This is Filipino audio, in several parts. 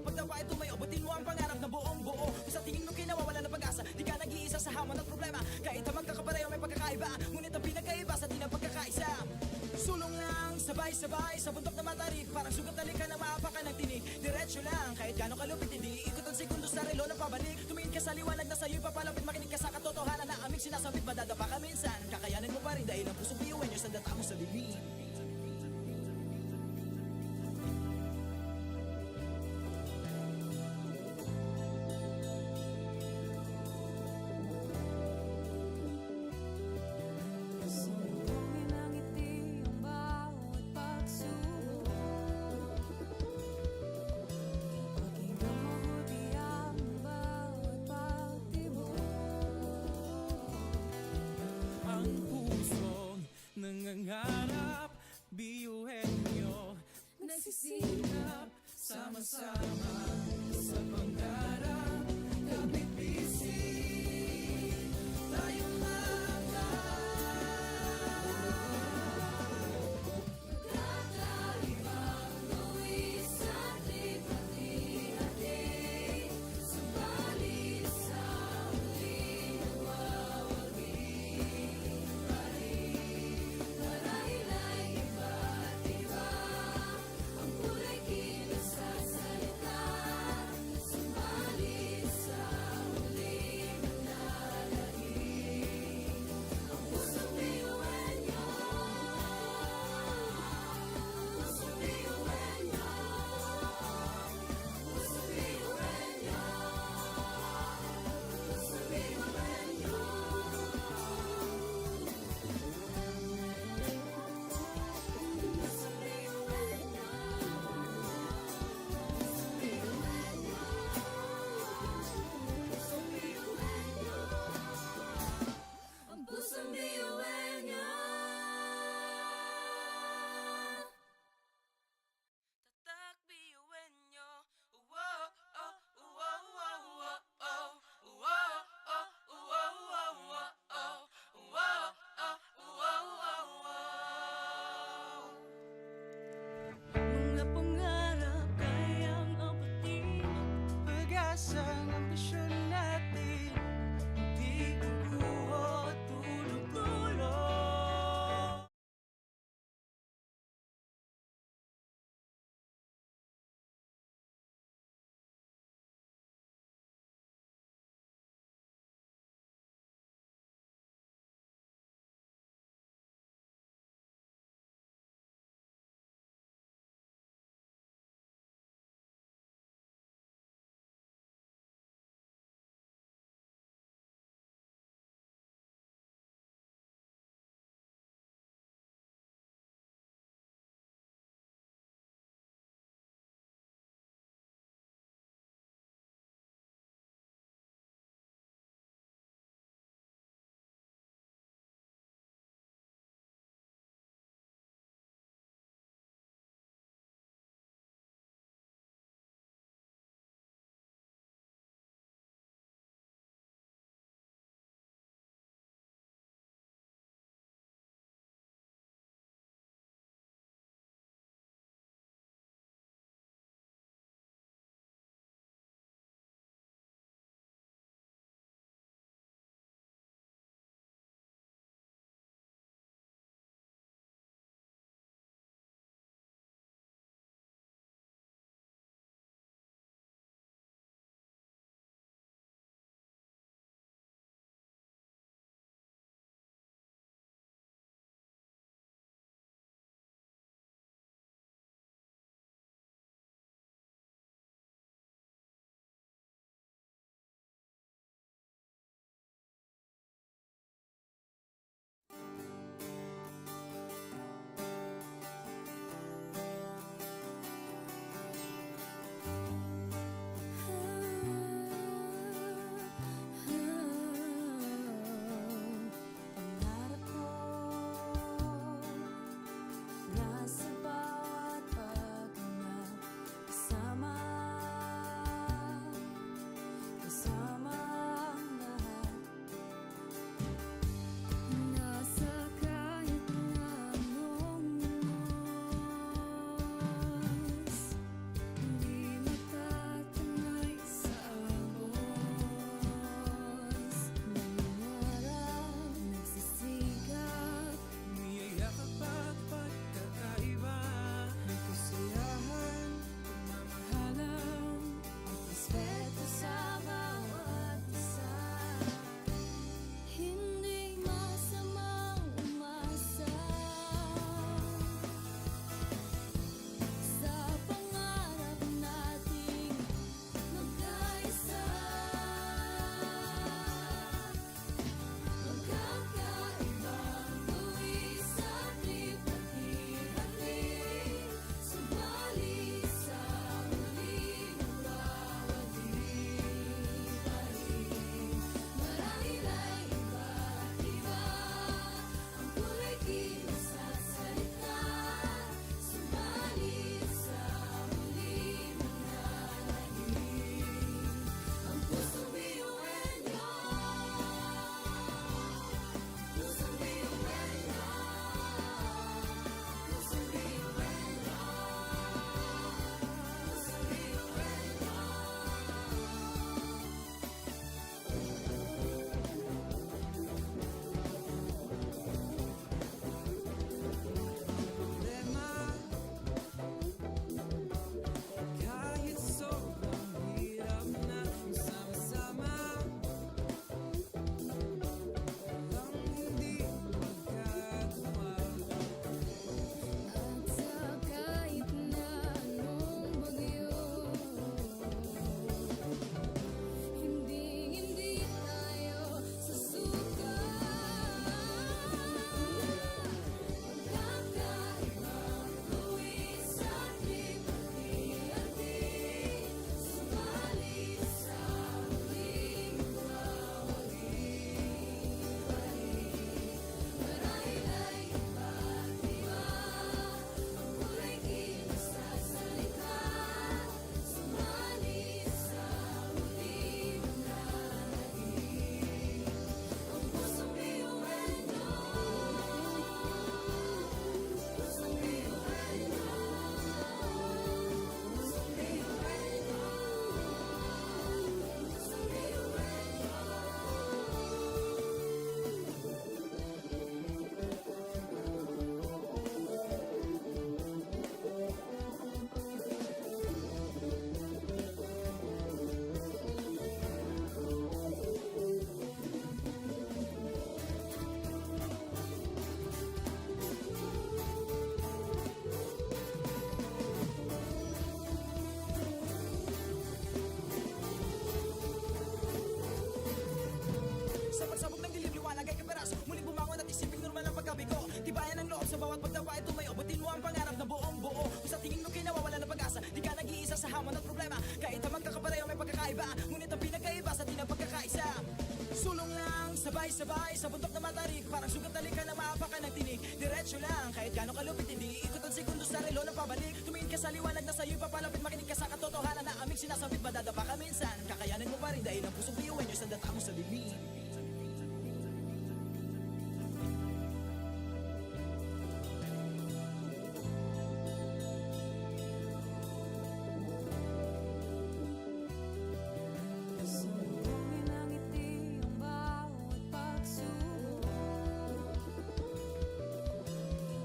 bawat pagdapa ay tumayo, butin mo ang pangarap na buong buo. Kung sa tingin mo kinawawala ng pag-asa, di ka nag-iisa sa hamon at problema. Kahit ang magkakapareho may pagkakaiba, ngunit ang pinagkaiba sa di na pagkakaisa. Sulong lang, sabay-sabay sa bundok na matarik, parang sugat na lika na maapakan ng tinig. Diretso lang, kahit gano'ng kalupit, hindi ikot ang segundo sa relo na pabalik. Tumingin ka sa liwanag na sa'yo'y papalapit, makinig ka sa katotohanan na aming sinasabit. Madadapa ka minsan, kakayanin mo pa rin dahil ang puso biyuin nyo sa data mo sa dilim. Nangangarap, biyuhin nyo, nagsisikap, sama-sama sa pangarap. Kapit bisig, tayong kakaibang luwis at lipat-hati, subalit sa huling nawawagi. Marahil ay iba't iba ang kulay kilos sa salita, subalit sa huling nanlalagi. Sabay-sabay sa bundok na matarik, parang sugat na lika na maapakan ng tinig. Diretso lang, kahit gano'ng kalupit, hindi ikot ang segundo sa relo ng pabalik. Tumingin ka sa liwanag na sa'yo'y papalapit, makinig ka sa katotohanan na aming sinasabit. Madadapa ka minsan, kakayanin mo pa rin dahil ang pusong biyuin nyo'y sandata mo sa bibig. Subukin ang ngiti ang bawat pagsubok.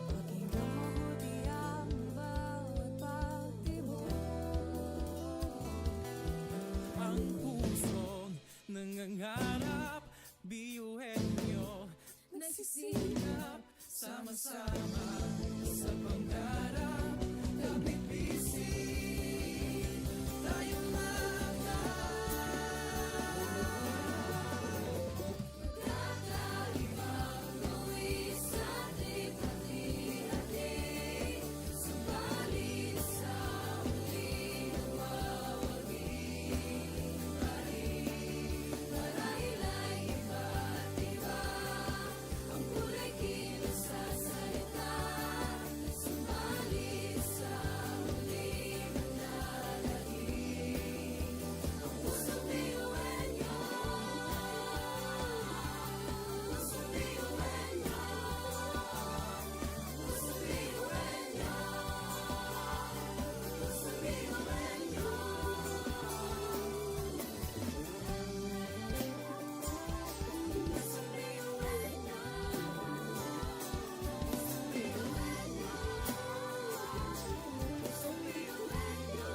Pakinggan mabuti ang bawat pagtibok. Ang pusong nangangarap, biyuhin nyo, Nagsisilap sama-sama sa pangarap. Kapit bisig, tayong mga Kakaibang luwi sa hati-hati. Subalit sa huli nawawagi pa rin. Marahil ay iba't iba ang kulay kilos sa salita. Subalit sa huli manlalahim ang pusong biyuhin niyo. Pusong biyuhin niyo. Pusong biyuhin niyo. Pusong biyuhin niyo. Pusong biyuhin niyo. Pusong biyuhin niyo.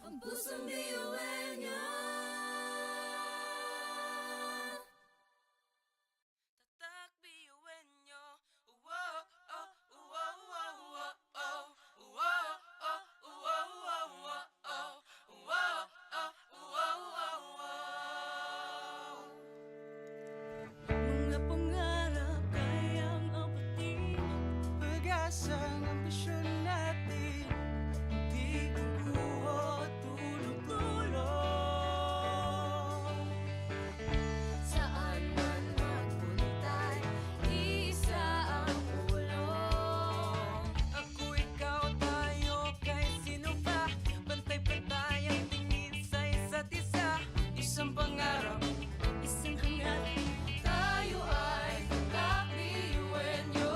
Ang pusong biyuhin niyo. tatak biyuhin nyo. Wow, oh, wow, wow, wow, oh. Wow, oh, wow, wow, wow, oh. Wow, oh, wow, wow, wow. Mga pangarap kayang abutin. Pag-asa ng ambisyon natin, hindi kukuha tulog-tulog. Saan man magpuntay, isa ang ulong. Ako, ikaw, tayo, kahit sino pa. Pantay-pantay ang tingin sa isa't isa. Isang pangarap, Isang hangarin, tayo ay kakbiyuhin niyo.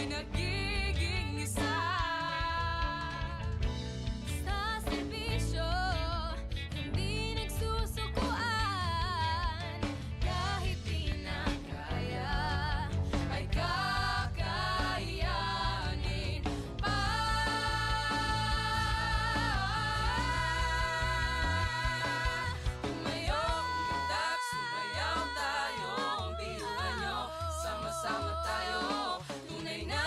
Ako'y nagiging isa sa serbisyo, hindi nagsusukuan. Kahit di na kaya, ay kakayanin pa. Tumayong ganda, sumayaw tayo. Ang bihungan nyo, sama-sama tayo. Tunay na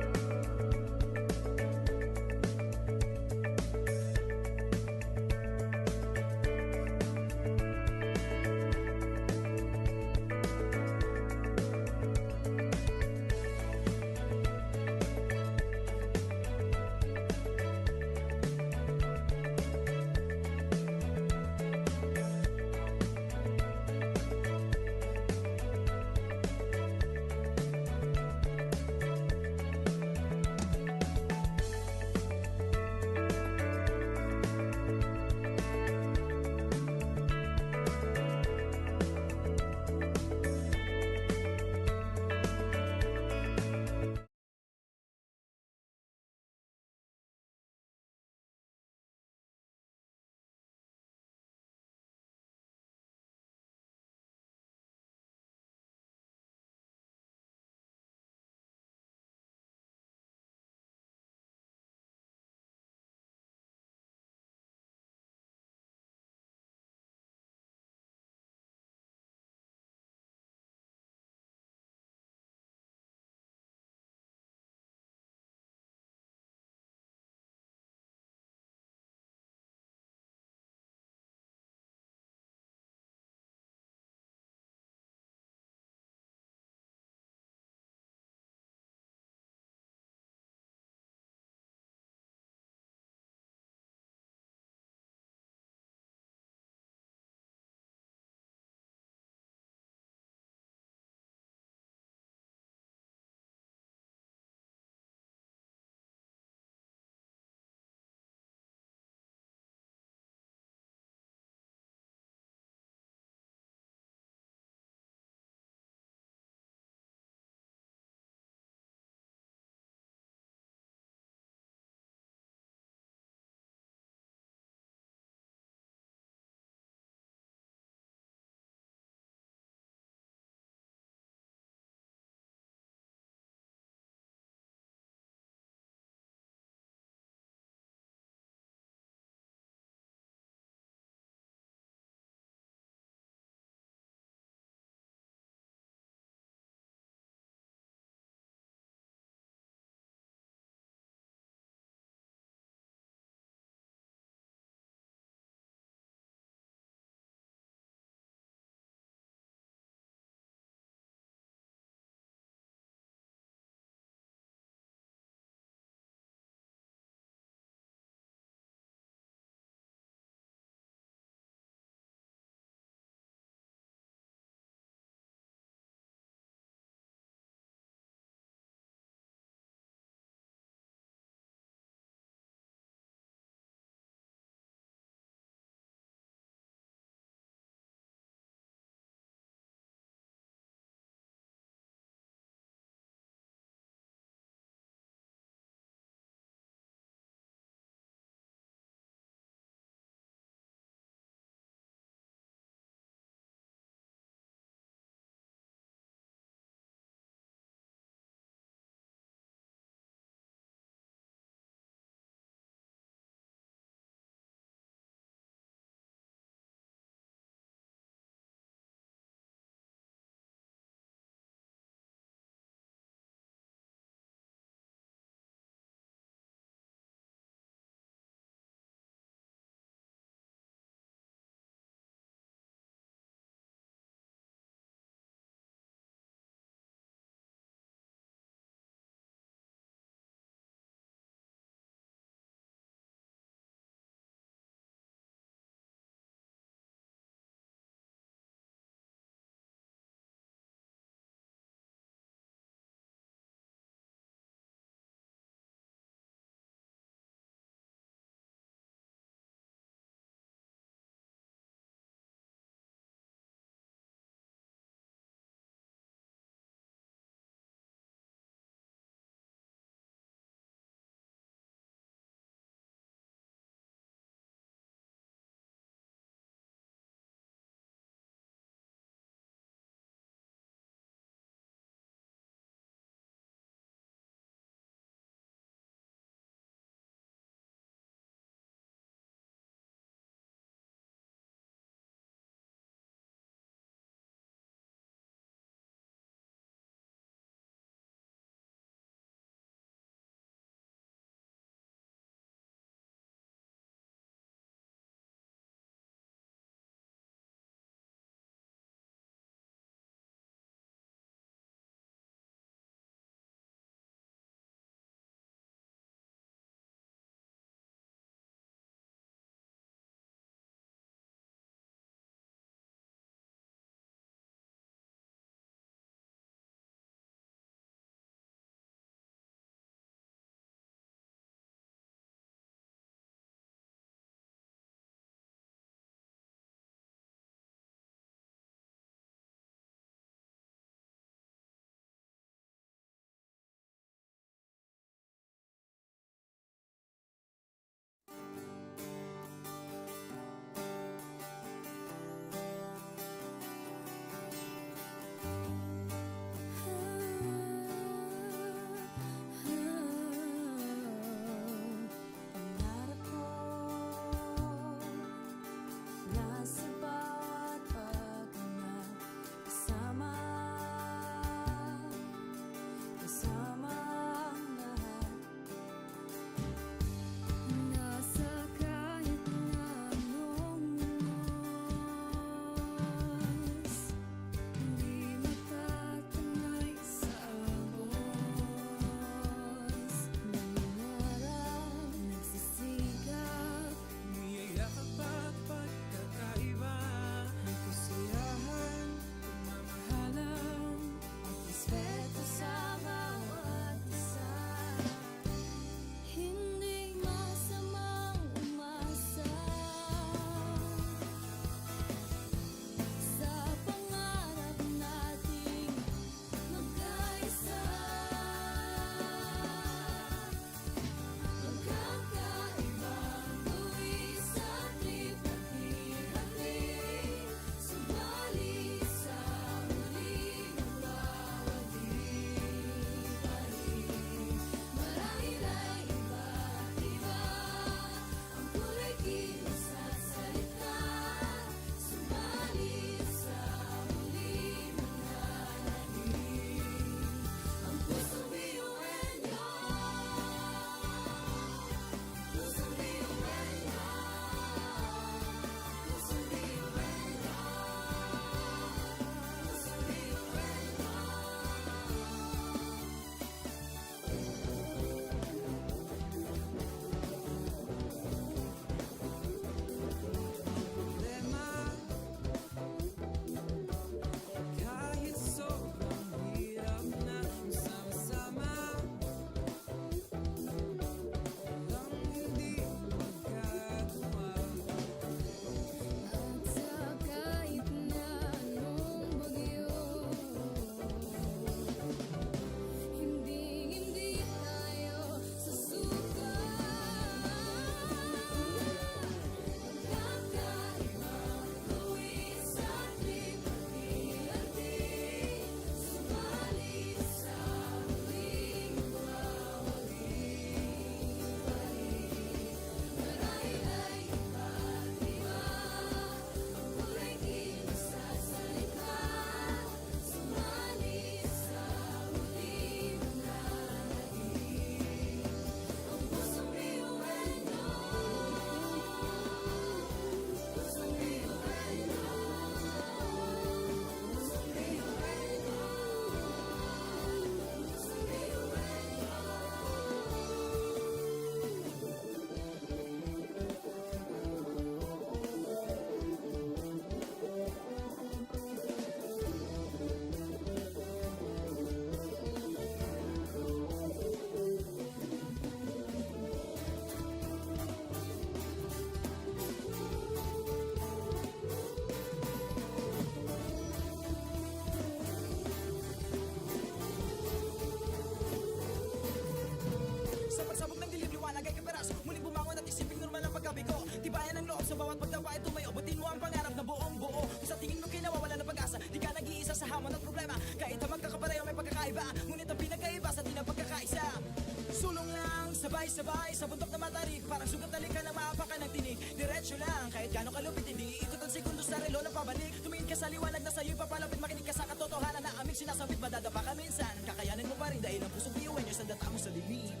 Sabay-sabay sa bundok na matarik, parang sugat na lika ng maapakan ng tinig. Diretso lang, kahit gano'ng kalupit, hindi ikot ang segundo sa relo ng pabalik. Tumingin ka sa liwanag na sa'yo'y papalapit, makinig ka sa katotohanan na aming sinasabit. Madadapa ka minsan, kakayanin mo pa rin dahil ang pusong biyuin nyo sa data mo sa lilim.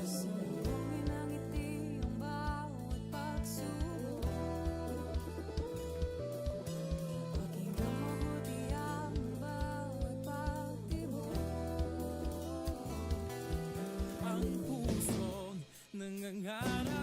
Sumuhin ang ngiti ang bawat pagsubok. Pakinggan mabuti ang bawat pagtibok. Ang pusong nangangarap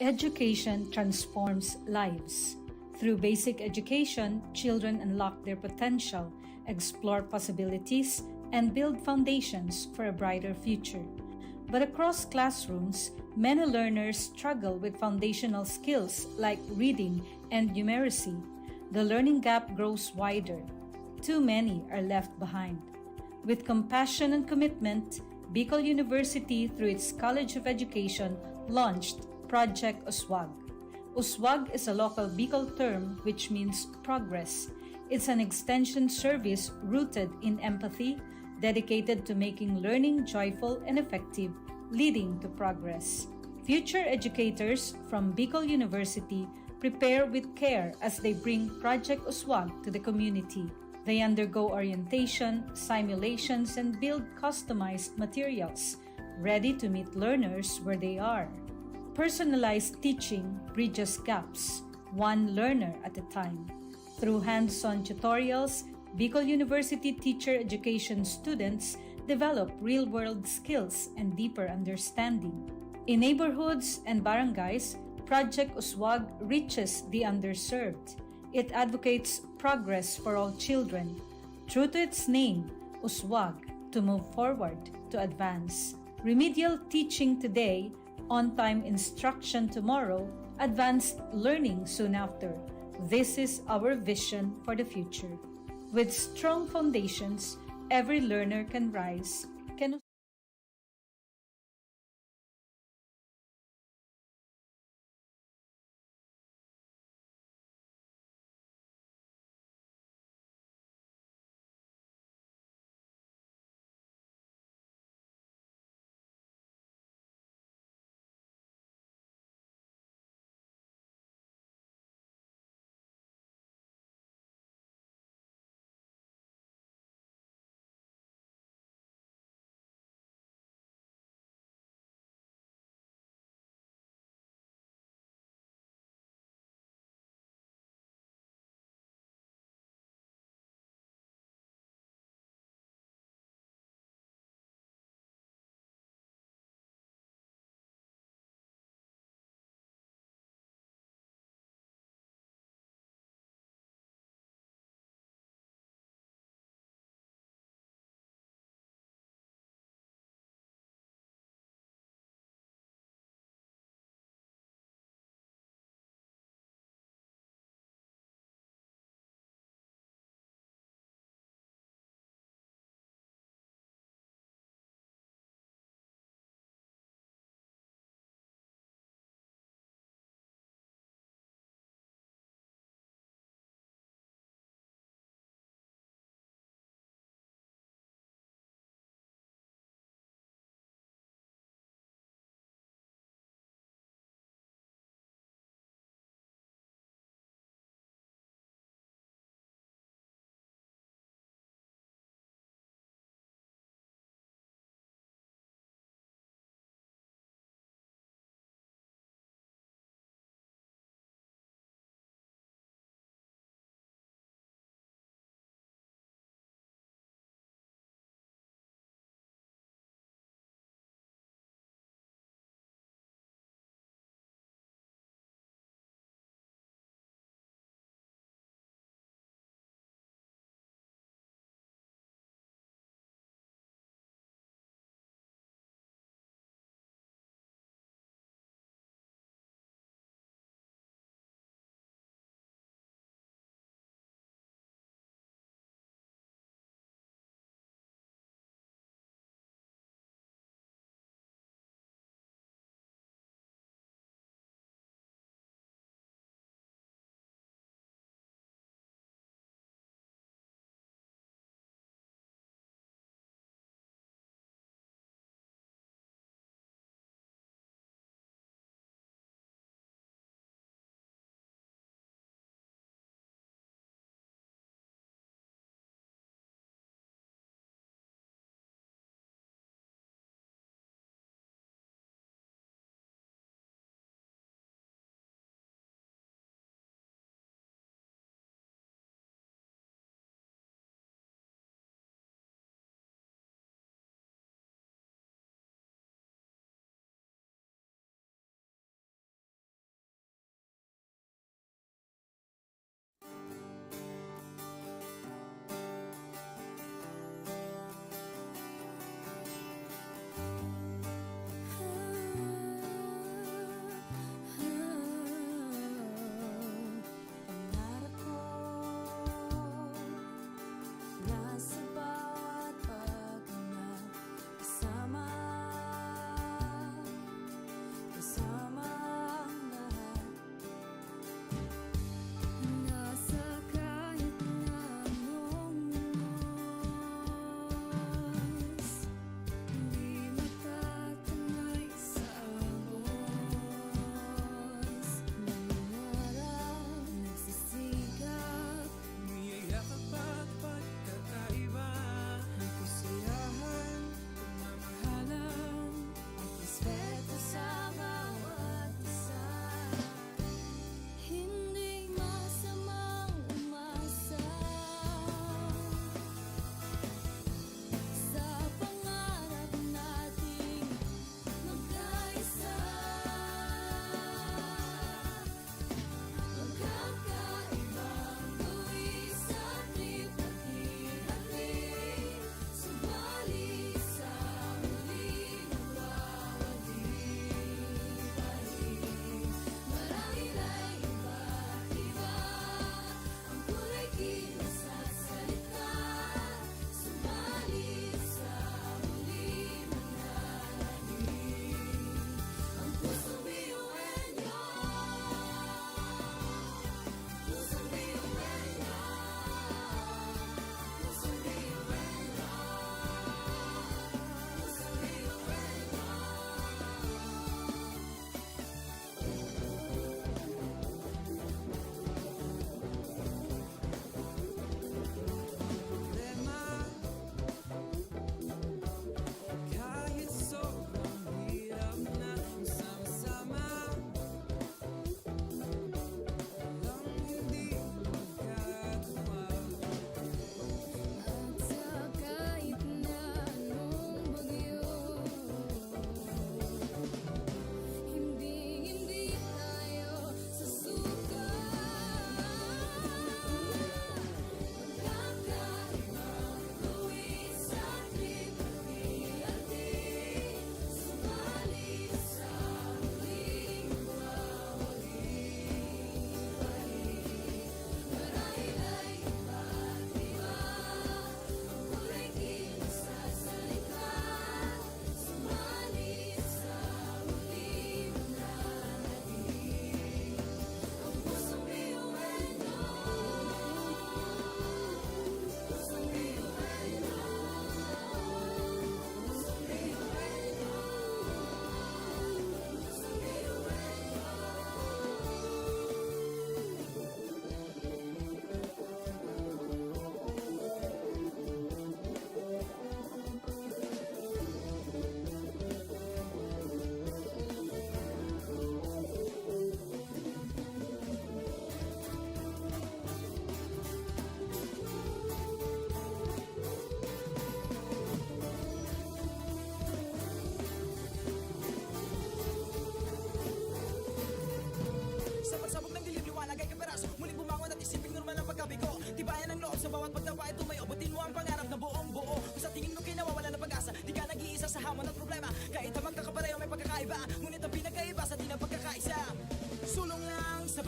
Education transforms lives. Through basic education, children unlock their potential, explore possibilities, and build foundations for a brighter future. But across classrooms, many learners struggle with foundational skills like reading and numeracy. The learning gap grows wider. Too many are left behind. With compassion and commitment, Bicol University, through its College of Education, launched Project Uswag. Uswag is a local Bicol term which means progress. It's an extension service rooted in empathy, dedicated to making learning joyful and effective, leading to progress. Future educators from Bicol University prepare with care as they bring Project Uswag to the community. They undergo orientation, simulations, and build customized materials, ready to meet learners where they are. Personalized teaching bridges gaps, one learner at a time. Through hands-on tutorials, Bicol University teacher education students develop real-world skills and deeper understanding. In neighborhoods and barangays, Project Uswag reaches the underserved. It advocates progress for all children. True to its name, Uswag, to move forward, to advance. Remedial teaching today, on-time instruction tomorrow, advanced learning soon after. This is our vision for the future. With strong foundations, every learner can rise, can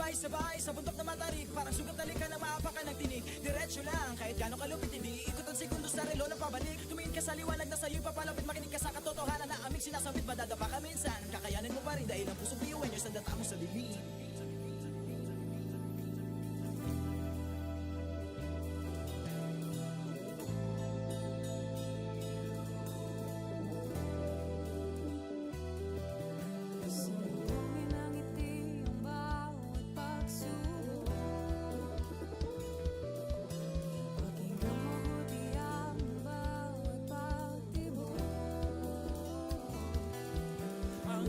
Sabay-sabay sa bundok na matarik, parang sugat na lika na maapakan ng tinig. Diretso lang, kahit gano'ng kalupit, hindi ikot ang segundo sa relo na pabalik. Tumingin ka sa liwanag na sa'yo'y papalapit, makinig ka sa katotohanan na aming sinasabit. Madadapa ka minsan, kakayanin mo pa rin dahil ang pusong piyuwan nyo sa data mo sa dilim. Sumugin ng ngiti ang bawat pagsubok. Pakinggan mabuti ang bawat pagtibok. Ang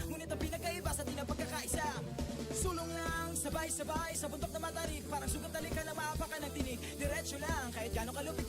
Ngunit ang pinagkaiba sa ating ang pagkakaisa. Sulong lang, sabay-sabay sa bundok na matarik, parang sugat talik ka na maapakan ng tinig. Diretso lang, kahit gano'ng kalupit